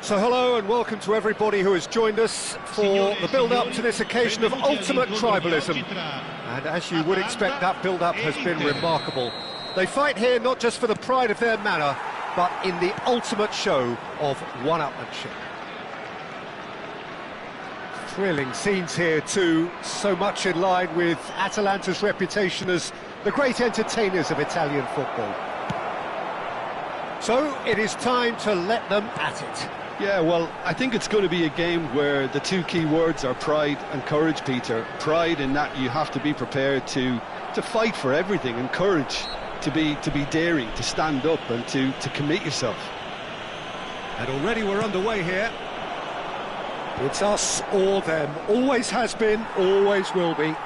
So hello and welcome to everybody who has joined us for the build-up to this occasion of ultimate tribalism. And as you would expect, that build-up has been remarkable. They fight here not just for the pride of their manor, but in the ultimate show of one-upmanship. Thrilling scenes here too, so much in line with Atalanta's reputation as the great entertainers of Italian football. So it is time to let them at it. Yeah, well, I think it's going to be a game where the two key words are pride and courage, Peter. Pride in that you have to be prepared to fight for everything, and courage to be daring, to stand up and to commit yourself. And already we're underway here. It's us or them. Always has been, always will be.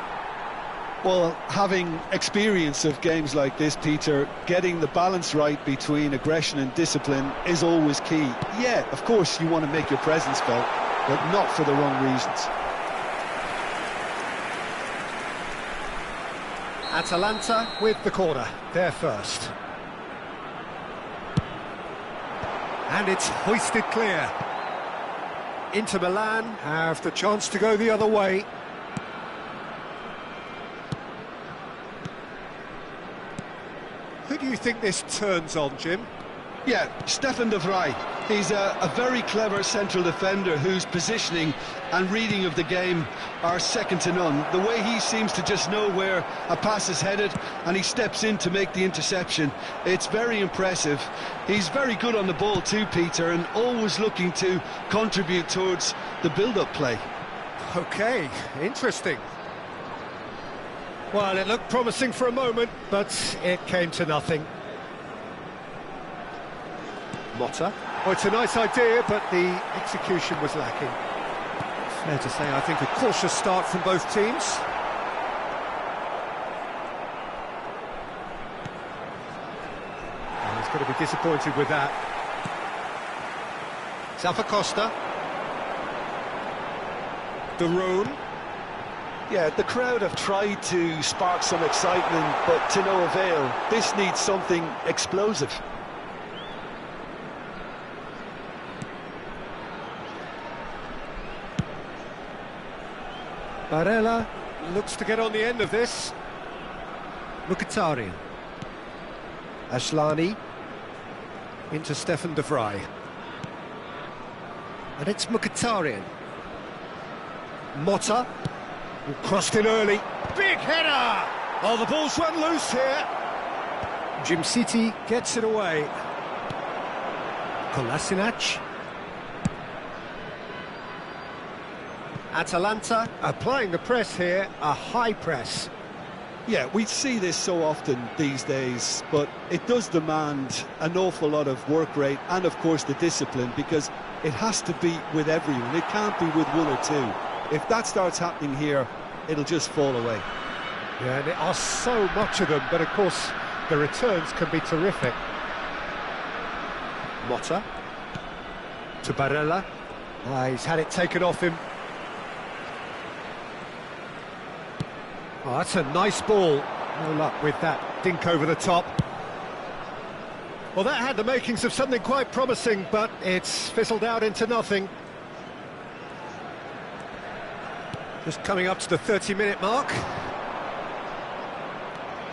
Well, having experience of games like this, Peter, getting the balance right between aggression and discipline is always key. Yeah, of course you want to make your presence felt, but not for the wrong reasons. Atalanta with the corner, they're first. And it's hoisted clear. Inter Milan have the chance to go the other way. Who do you think this turns on, Jim? Yeah, Stefan de Vrij. He's a very clever central defender whose positioning and reading of the game are second to none. The way he seems to just know where a pass is headed and he steps in to make the interception, it's very impressive. He's very good on the ball too, Peter, and always looking to contribute towards the build-up play. OK, interesting. Well, it looked promising for a moment, but it came to nothing. Motta. Oh, it's a nice idea, but the execution was lacking. Fair to say, I think a cautious start from both teams. Oh, he's going to be disappointed with that. Zappacosta. De Roon. Yeah, the crowd have tried to spark some excitement, but to no avail. This needs something explosive. Barella looks to get on the end of this. Mkhitaryan. Ashlani into Stefan de Vrij. And it's Mkhitaryan. Motta. Crossed in early. Big header! Oh, the ball's run loose here. Jim City gets it away. Kolasinac. Atalanta applying the press here, a high press. Yeah, we see this so often these days, but it does demand an awful lot of work rate and, of course, the discipline, because it has to be with everyone. It can't be with one or two. If that starts happening here, it'll just fall away. Yeah, and there are so much of them, but of course the returns can be terrific. Motta to Barella. He's had it taken off him. Oh, that's a nice ball. No luck with that dink over the top. Well, that had the makings of something quite promising, but it's fizzled out into nothing. Just coming up to the 30-minute mark.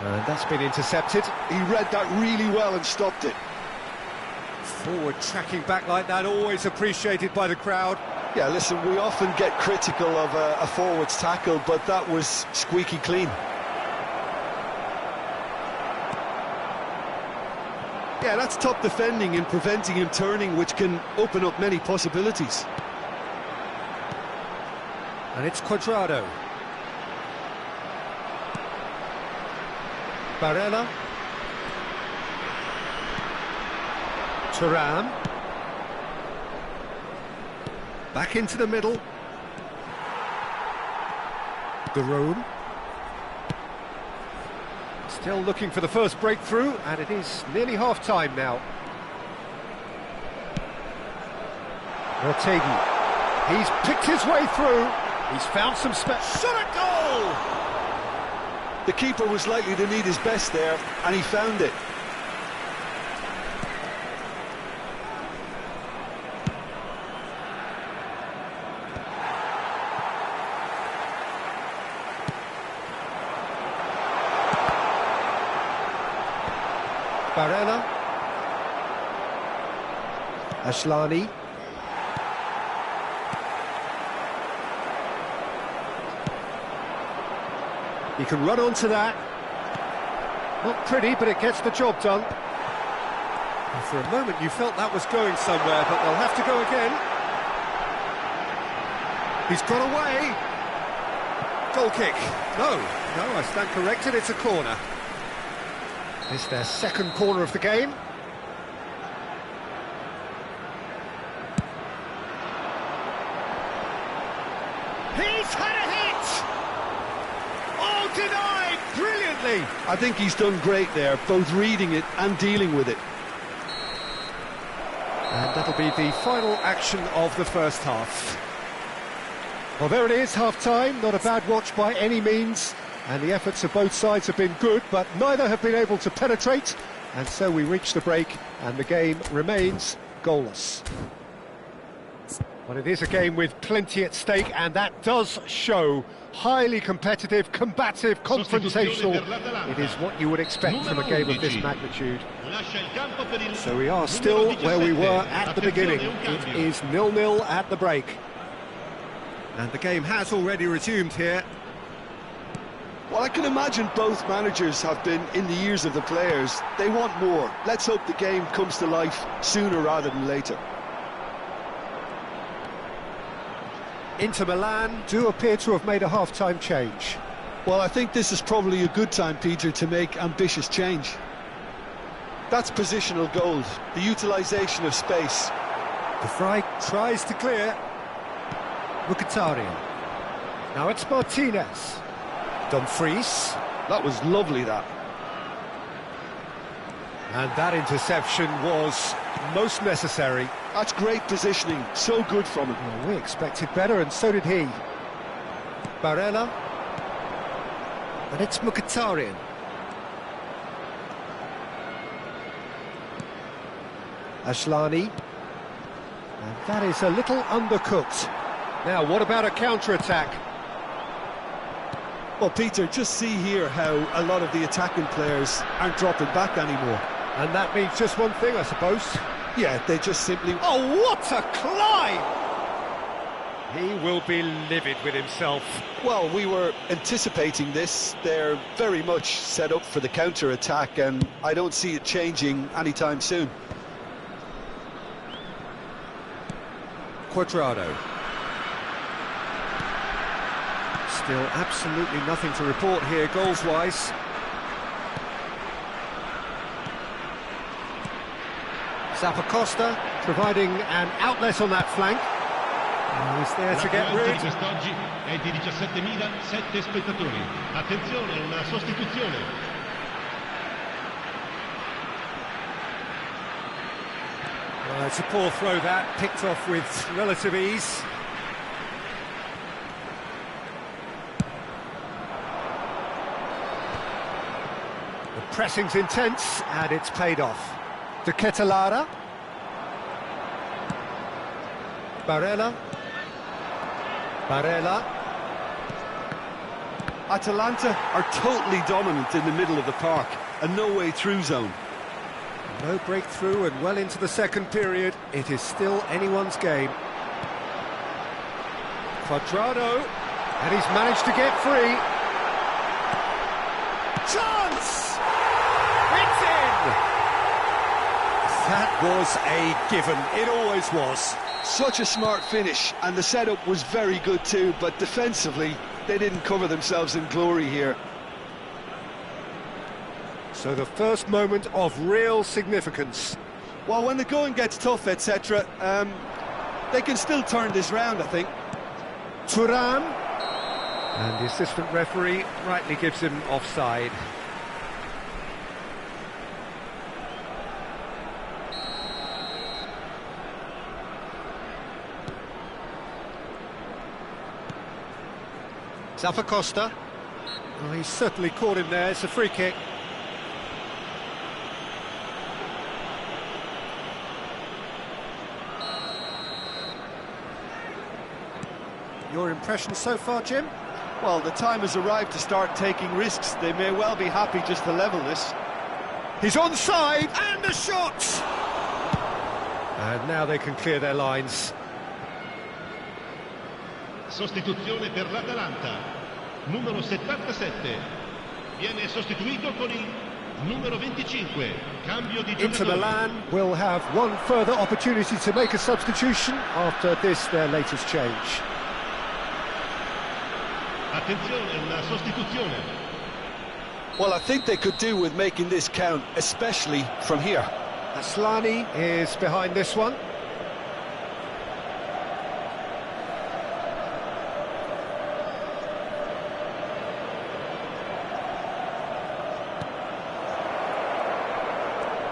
And that's been intercepted. He read that really well and stopped it. Forward tracking back like that, always appreciated by the crowd. Yeah, listen, we often get critical of a forward's tackle, but that was squeaky clean. Yeah, that's top defending and preventing him turning, which can open up many possibilities. And it's Cuadrado. Barella. Thuram. Back into the middle. De Roon. Still looking for the first breakthrough, and it is nearly half-time now. Ortegi. He's picked his way through. He's found some space. Shot at goal! The keeper was likely to need his best there, and he found it. Barella. Ashlani. He can run onto that. Not pretty, but it gets the job done. And for a moment you felt that was going somewhere, but they'll have to go again. He's got away. Goal kick. No, I stand corrected, it's a corner. It's their second corner of the game. He's had a hit! Oh, denied brilliantly! I think he's done great there, both reading it and dealing with it. And that'll be the final action of the first half. Well, there it is, half-time. Not a bad watch by any means. And the efforts of both sides have been good, but neither have been able to penetrate. And so we reach the break, and the game remains goalless. But it is a game with plenty at stake, and that does show. Highly competitive, combative, confrontational. It is what you would expect from a game of this magnitude. So we are still where we were at the beginning. It is 0-0 at the break. And the game has already resumed here. Well, I can imagine both managers have been in the ears of the players. They want more. Let's hope the game comes to life sooner rather than later. Inter Milan do appear to have made a half-time change. Well, I think this is probably a good time, Peter, to make ambitious change. That's positional gold, the utilisation of space. De Vrij tries to clear. Mkhitaryan. Now it's Martinez. Dumfries. That was lovely, that. And that interception was most necessary. That's great positioning, so good from him. Well, we expected better, and so did he. Barella. And it's Mkhitaryan. Ashlani. And that is a little undercooked. Now, what about a counter-attack? Well, Peter, just see here how a lot of the attacking players aren't dropping back anymore. And that means just one thing, I suppose. Yeah, they just simply... Oh, what a climb! He will be livid with himself. Well, we were anticipating this. They're very much set up for the counter-attack, and I don't see it changing anytime soon. Cuadrado. Still absolutely nothing to report here, goals-wise. Zappacosta providing an outlet on that flank. He's there to get rid. Quest'oggi è di 17.007 spettatori. Attenzione, una sostituzione. Well, it's a poor throw that, picked off with relative ease. The pressing's intense, and it's paid off. De Ketelaere. Barella. Atalanta are totally dominant in the middle of the park, a no-way through zone. No breakthrough and well into the second period. It is still anyone's game. Cuadrado, and he's managed to get free. Chance! It's in! That was a given, it always was. Such a smart finish, and the setup was very good too, but defensively, they didn't cover themselves in glory here. So the first moment of real significance. Well, when the going gets tough, etc., they can still turn this round, I think. Thuram. And the assistant referee rightly gives him offside. Zappacosta. Well, he's certainly caught him there. It's a free kick. Your impression so far, Jim? Well, the time has arrived to start taking risks. They may well be happy just to level this. He's onside, and the shot! And now they can clear their lines. Sostituzione per l'Atalanta. Numero 77. Viene sostituito con il numero 25. Cambio di giocatore. Inter Milan will have one further opportunity to make a substitution after this, their latest change. Attenzione, una sostituzione. Well, I think they could do with making this count, especially from here. Aslani is behind this one.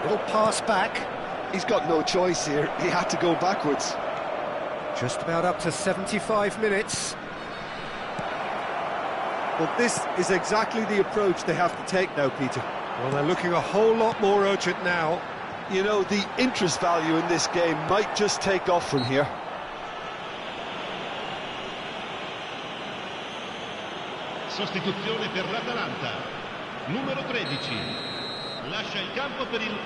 Little pass back. He's got no choice here. He had to go backwards. Just about up to 75 minutes. Well, this is exactly the approach they have to take now, Peter. Well, they're looking a whole lot more urgent now. You know, the interest value in this game might just take off from here. Sostituzione per l'Atalanta. Numero 13. Lascia il campo per il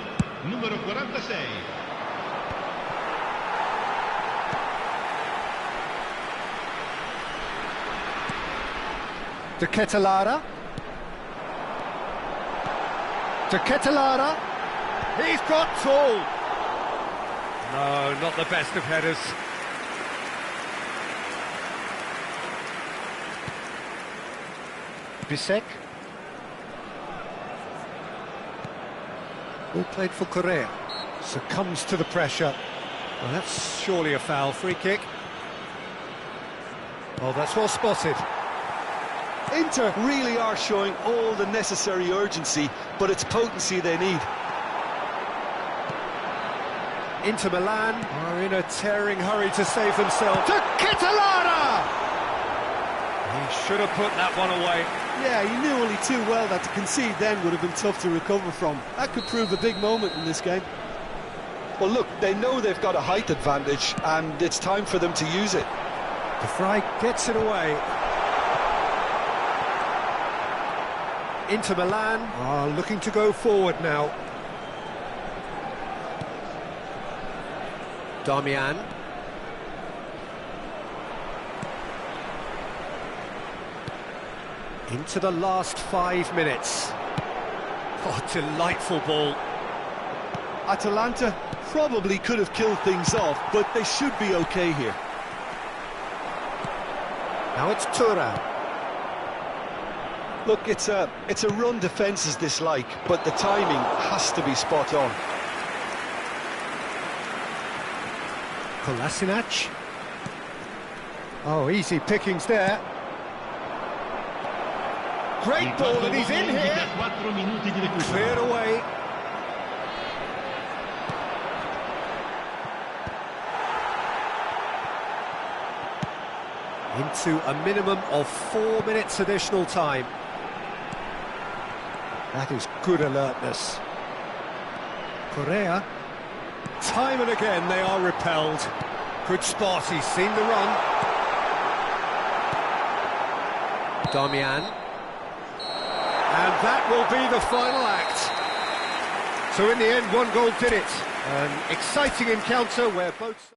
numero 46. De Ketelaere. De Ketelaere. He's got tall. No, not the best of headers. Bisek. All played for Correa. Succumbs to the pressure. Well, that's surely a foul. Free kick. Oh, that's well spotted. Inter really are showing all the necessary urgency, but it's potency they need. Inter Milan are in a tearing hurry to save themselves. To Ketelaere! He should have put that one away. Yeah, he knew only too well that to concede then would have been tough to recover from. That could prove a big moment in this game. Well, look, they know they've got a height advantage, and it's time for them to use it. De Vrij gets it away. Inter Milan are looking to go forward now. Darmian. Into the last 5 minutes. Oh, delightful ball. Atalanta probably could have killed things off, but they should be okay here. Now it's Thuram. Look, it's a run defence's dislike, but the timing has to be spot on. Kolasinac. Oh, easy pickings there. Great ball, and he's in here. 4 minuti di recupero. Cleared away. Into a minimum of 4 minutes additional time. That is good alertness. Correa. Time and again they are repelled. Good spot, he's seen the run. Darmian. And that will be the final act. So in the end, one goal did it. An exciting encounter where both...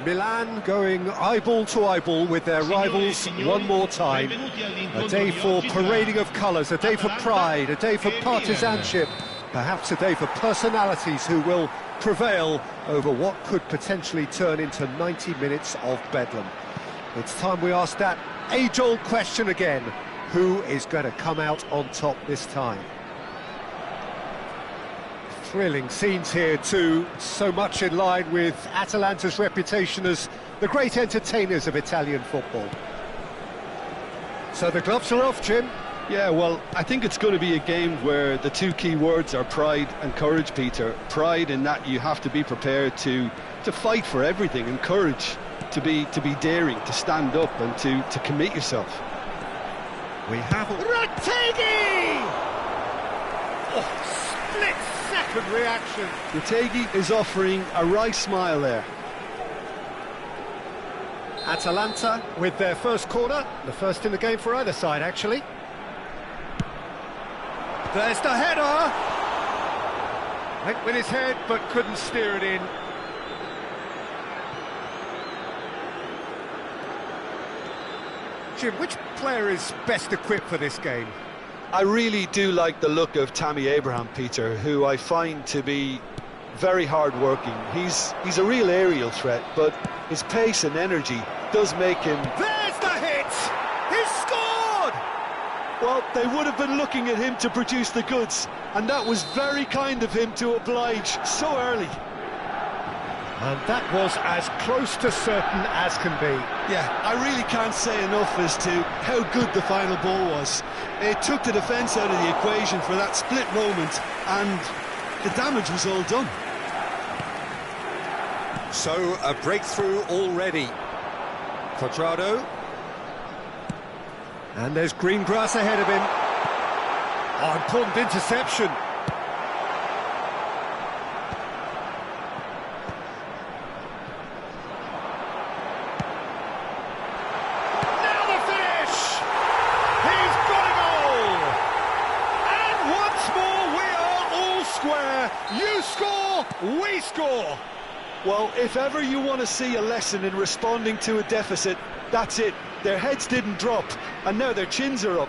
Milan going eyeball to eyeball with their rivals one more time. A day for parading of colours, a day for pride, a day for partisanship, perhaps a day for personalities who will prevail over what could potentially turn into 90 minutes of bedlam. It's time we ask that age-old question again: who is going to come out on top this time? Thrilling scenes here too, so much in line with Atalanta's reputation as the great entertainers of Italian football. So the gloves are off, Jim. Yeah, well, I think it's going to be a game where the two key words are pride and courage, Peter. Pride in that you have to be prepared to fight for everything, and courage to be daring, to stand up and to commit yourself. We have Retegui! Oh, split-second reaction. Retegui is offering a wry smile there. Atalanta with their first corner, the first in the game for either side, actually. There's the header! Went with his head, but couldn't steer it in. Jim, which player is best equipped for this game? I really do like the look of Tammy Abraham, Peter, who I find to be very hard-working. He's a real aerial threat, but his pace and energy does make him... There's the hit! He's scored! Well, they would have been looking at him to produce the goods, and that was very kind of him to oblige so early. And that was as close to certain as can be. Yeah, I really can't say enough as to how good the final ball was. It took the defence out of the equation for that split moment, and the damage was all done. So, a breakthrough already. Quadrado. And there's green grass ahead of him. Oh, important interception. Now the finish! He's got a goal! And once more we are all square. You score, we score. Well, if ever you want to see a lesson in responding to a deficit, that's it. Their heads didn't drop, and now their chins are up.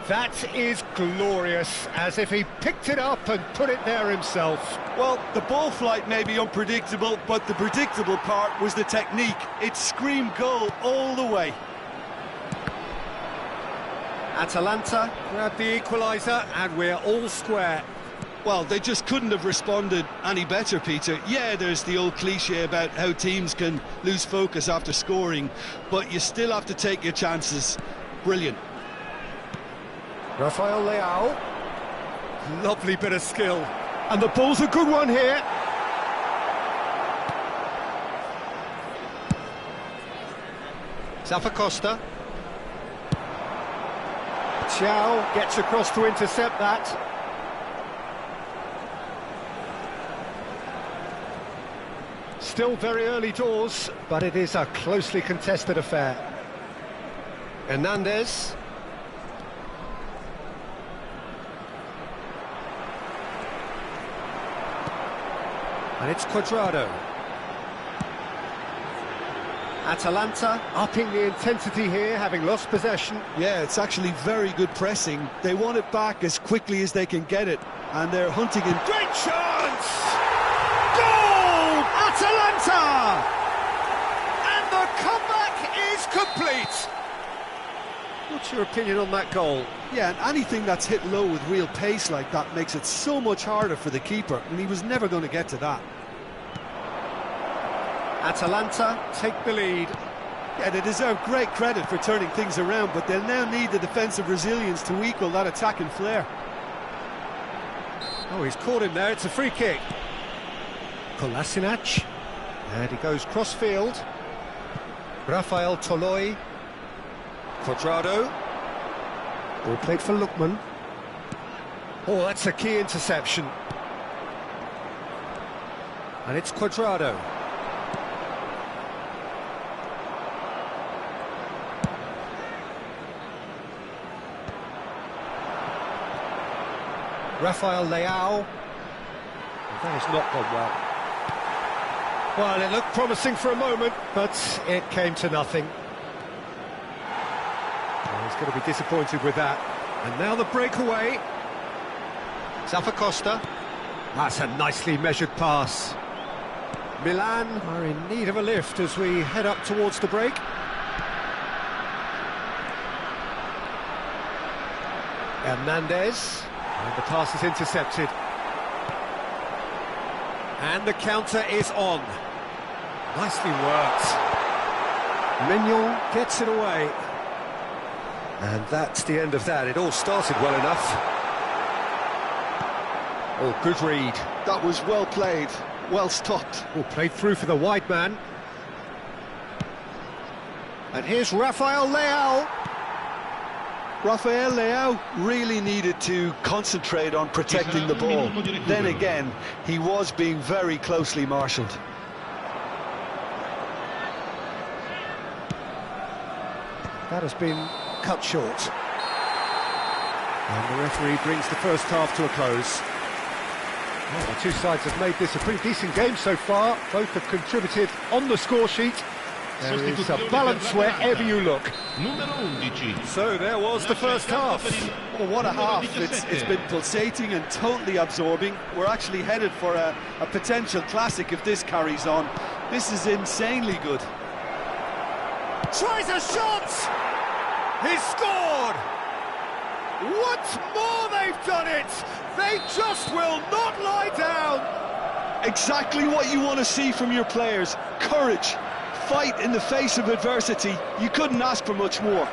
That is glorious, as if he picked it up and put it there himself. Well, the ball flight may be unpredictable, but the predictable part was the technique. It screamed goal all the way. Atalanta grabbed the equaliser, and we're all square. Well, they just couldn't have responded any better, Peter. Yeah, there's the old cliche about how teams can lose focus after scoring, but you still have to take your chances. Brilliant. Rafael Leao. Lovely bit of skill. And the ball's a good one here. Zappacosta. Thiaw gets across to intercept that. Still very early doors, but it is a closely contested affair. Hernandez. And it's Quadrado. Atalanta upping the intensity here, having lost possession. Yeah, it's actually very good pressing. They want it back as quickly as they can get it, and they're hunting in... Great chance! Goal! Atalanta! And the comeback is complete. What's your opinion on that goal? Yeah, and anything that's hit low with real pace like that makes it so much harder for the keeper, and he was never going to get to that. Atalanta take the lead. Yeah, they deserve great credit for turning things around, but they'll now need the defensive resilience to equal that attacking flair. Oh, he's caught him there, it's a free kick. Kolasinac, and he goes cross-field. Rafael Toloi. Cuadrado. Ball played for Lookman. Oh, that's a key interception. And it's Cuadrado. Rafael Leao. That has not gone well. Well, it looked promising for a moment, but it came to nothing. Well, he's going to be disappointed with that. And now the breakaway. Zappacosta. That's a nicely measured pass. Milan are in need of a lift as we head up towards the break. Hernandez. And the pass is intercepted. And the counter is on. Nicely worked. Mignon gets it away. And that's the end of that. It all started well enough. Oh, good read. That was well played, well stopped. Oh, played through for the wide man. And here's Rafael Leao. Rafael Leao really needed to concentrate on protecting the ball. Then again, he was being very closely marshalled. That has been cut short. And the referee brings the first half to a close. Well, the two sides have made this a pretty decent game so far. Both have contributed on the score sheet. There is a balance wherever you look. So there was the first half. Well, what a half. It's been pulsating and totally absorbing. We're actually headed for a potential classic if this carries on. This is insanely good. Tries a shot! He's scored! Once more they've done it! They just will not lie down! Exactly what you want to see from your players. Courage. Fight in the face of adversity. You couldn't ask for much more.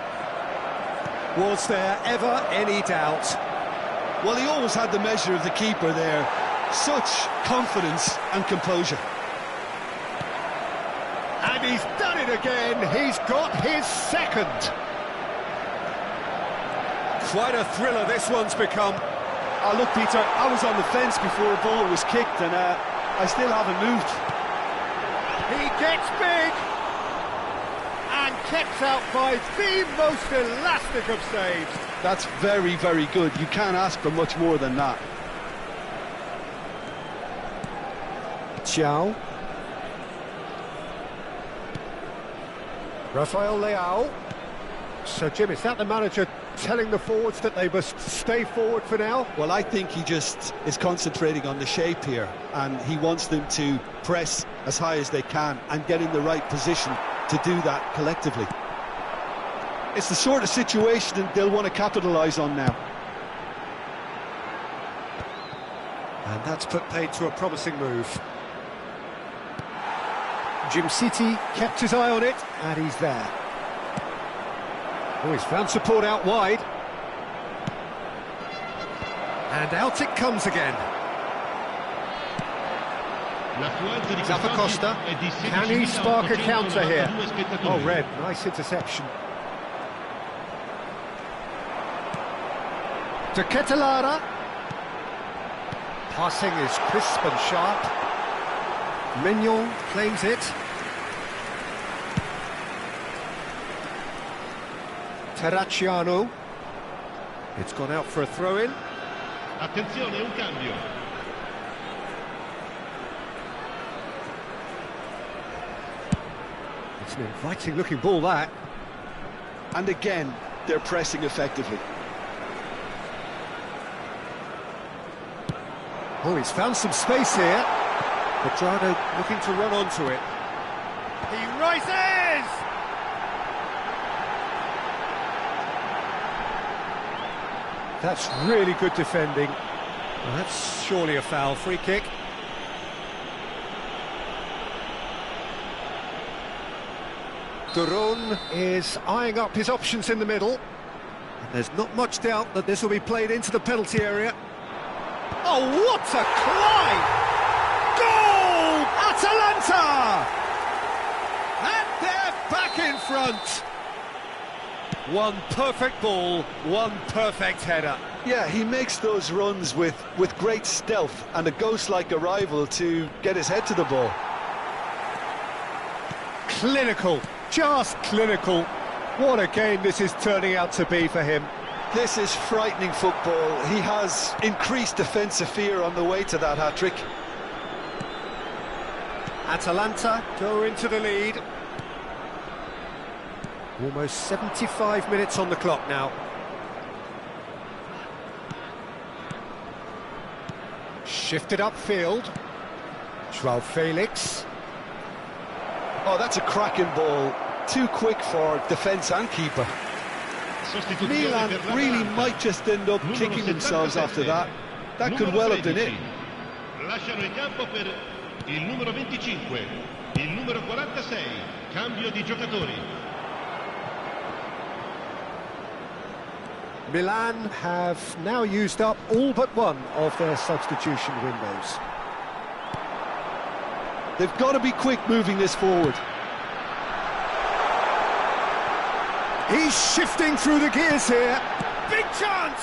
Was there ever any doubt? Well, he always had the measure of the keeper there. Such confidence and composure. And he's done it again. He's got his second. Quite a thriller this one's become. Oh, look, Peter, I was on the fence before a ball was kicked, and I still haven't moved. He gets big and kept out by the most elastic of saves. That's very, very good. You can't ask for much more than that. Xiao. Rafael Leao. So, Jim, is that the manager telling the forwards that they must stay forward for now? Well, I think he just is concentrating on the shape here, and he wants them to press as high as they can and get in the right position to do that collectively. It's the sort of situation that they'll want to capitalise on now. And that's put paid to a promising move. Jim City kept his eye on it, and he's there. Oh, he's found support out wide. And out it comes again. Zappacosta, can he spark a counter here? Oh, Red, nice interception. To Ketelara. Passing is crisp and sharp. Mignon claims it. Terracciano. It's gone out for a throw-in. Attenzione, un cambio. It's an inviting-looking ball, that. And again, they're pressing effectively. Oh, he's found some space here. Cuadrado looking to run onto it. He rises! That's really good defending. Well, that's surely a foul. Free kick. Duron is eyeing up his options in the middle. And there's not much doubt that this will be played into the penalty area. Oh, what a climb! Goal! Atalanta! And they're back in front. One perfect ball, one perfect header. Yeah, he makes those runs with great stealth and a ghost-like arrival to get his head to the ball. Clinical, just clinical. What a game this is turning out to be for him. This is frightening football. He has increased defensive fear on the way to that hat-trick. Atalanta go into the lead. Almost 75 minutes on the clock now. Shifted upfield. João Felix. Oh, that's a cracking ball. Too quick for defence and keeper. Milan really might just end up kicking themselves after that. That could well have been it. Lasciano il campo per il numero 25, il numero 46, cambio di giocatori. Milan have now used up all but one of their substitution windows. They've got to be quick moving this forward. He's shifting through the gears here. Big chance!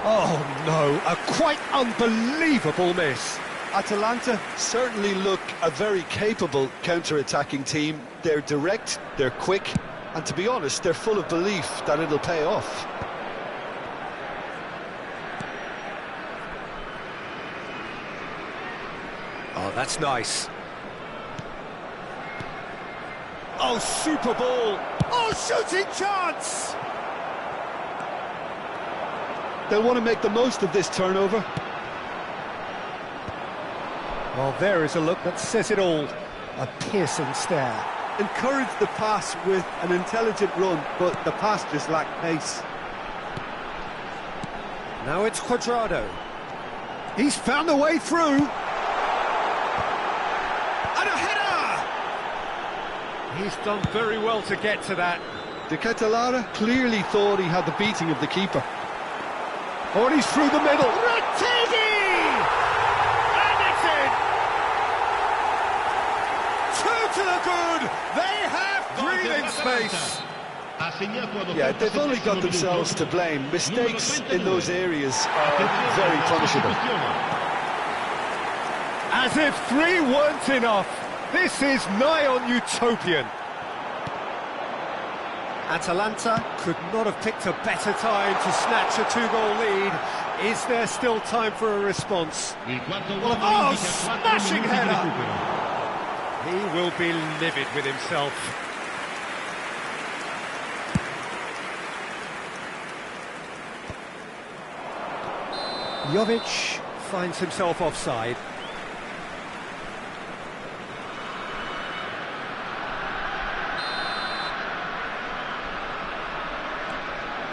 Oh no, a quite unbelievable miss. Atalanta certainly look a very capable counter-attacking team. They're direct, they're quick, and to be honest, they're full of belief that it'll pay off. Oh, that's nice. Oh, super ball. Oh, shooting chance! They'll want to make the most of this turnover. Well, there is a look that says it all. A piercing stare. Encourage the pass with an intelligent run, but the pass just lacked pace. Now it's Cuadrado. He's found a way through. And a header! He's done very well to get to that. De Ketelaere clearly thought he had the beating of the keeper. Oh, and he's through the middle. Rettegi! And it's in! Two to the good! They have breathing space! Yeah, they've only got themselves to blame. Mistakes in those areas are very punishable. As if three weren't enough. This is nigh on utopian. Atalanta could not have picked a better time to snatch a two-goal lead. Is there still time for a response? Oh, smashing header! He will be livid with himself. Jovic finds himself offside.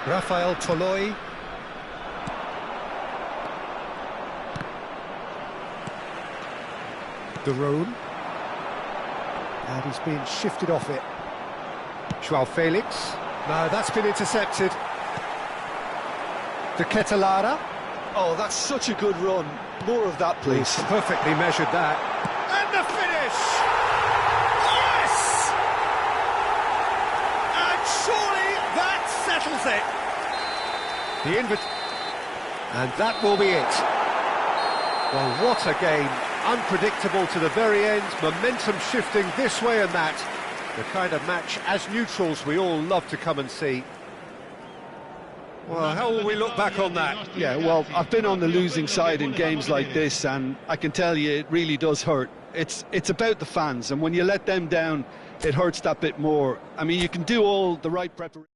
Rafael Toloi. Duron. And he's been shifted off it. João Felix. No, that's been intercepted. De Ketelaere. Oh, that's such a good run. More of that, please. He's perfectly measured that. And the finish! Yes! And surely that settles it. And that will be it. Well, what a game. Unpredictable to the very end. Momentum shifting this way and that. The kind of match, as neutrals, we all love to come and see. Well, how will we look back on that? Yeah, well, I've been on the losing side in games like this, and I can tell you it really does hurt. It's about the fans, and when you let them down, it hurts that bit more. I mean, you can do all the right preparation.